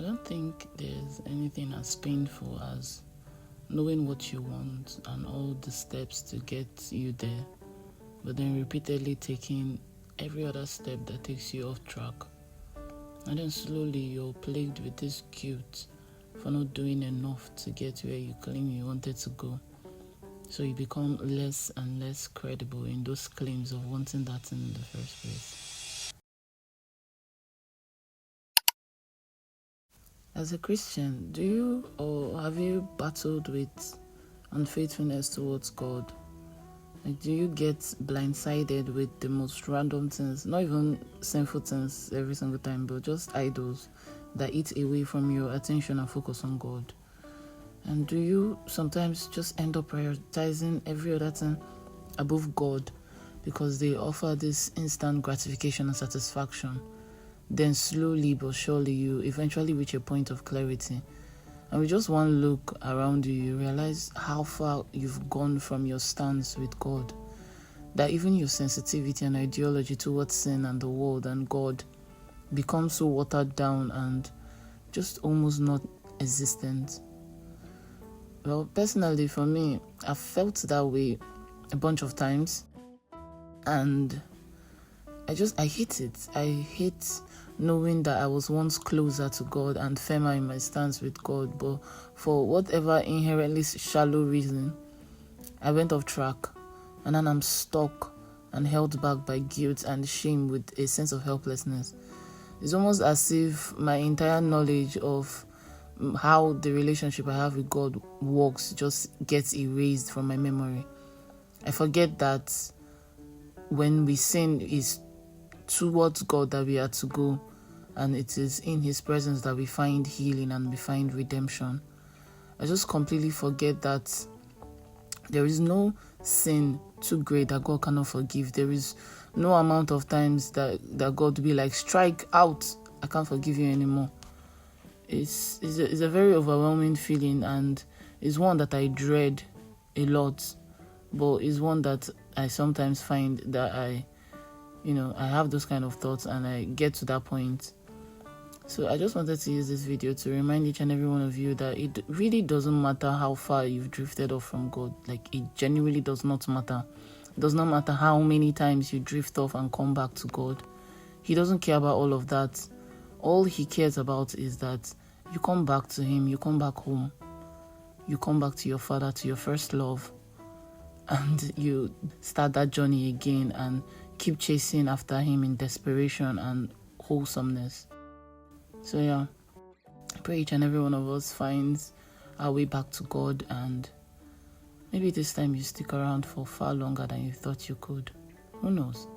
don't think there's anything as painful as knowing what you want and all the steps to get you there, but then repeatedly taking every other step that takes you off track. And then slowly you're plagued with this guilt for not doing enough to get where you claim you wanted to go. So you become less and less credible in those claims of wanting that thing in the first place. As a Christian, do you or have you battled with unfaithfulness towards God? Like, do you get blindsided with the most random things, not even sinful things every single time, but just idols that eat away from your attention and focus on God? And do you sometimes just end up prioritizing every other thing above God because they offer this instant gratification and satisfaction? Then slowly but surely you eventually reach a point of clarity. And with just one look around you, you realize how far you've gone from your stance with God. That even your sensitivity and ideology towards sin and the world and God becomes so watered down and just almost not existent. Well, personally for me, I've felt that way a bunch of times. And I hate it. I hate knowing that I was once closer to God and firmer in my stance with God, but for whatever inherently shallow reason, I went off track, and then I'm stuck and held back by guilt and shame with a sense of helplessness. It's almost as if my entire knowledge of how the relationship I have with God works just gets erased from my memory. I forget that when we sin, is towards God that we are to go, and it is in His presence that we find healing and we find redemption. I just completely forget that there is no sin too great that God cannot forgive. There is no amount of times that God will be like, strike out, I can't forgive you anymore. It's a very overwhelming feeling, and it's one that I dread a lot, but it's one that I sometimes find that I have those kind of thoughts and I get to that point. So I just wanted to use this video to remind each and every one of you that it really doesn't matter how far you've drifted off from God. Like, it genuinely does not matter. It does not matter how many times you drift off and come back to God. He doesn't care about all of that. All He cares about is that you come back to Him, you come back home, you come back to your Father, to your first love, and you start that journey again and keep chasing after Him in desperation and wholesomeness. So yeah, I pray each and every one of us finds our way back to God, and maybe this time you stick around for far longer than you thought you could. Who knows?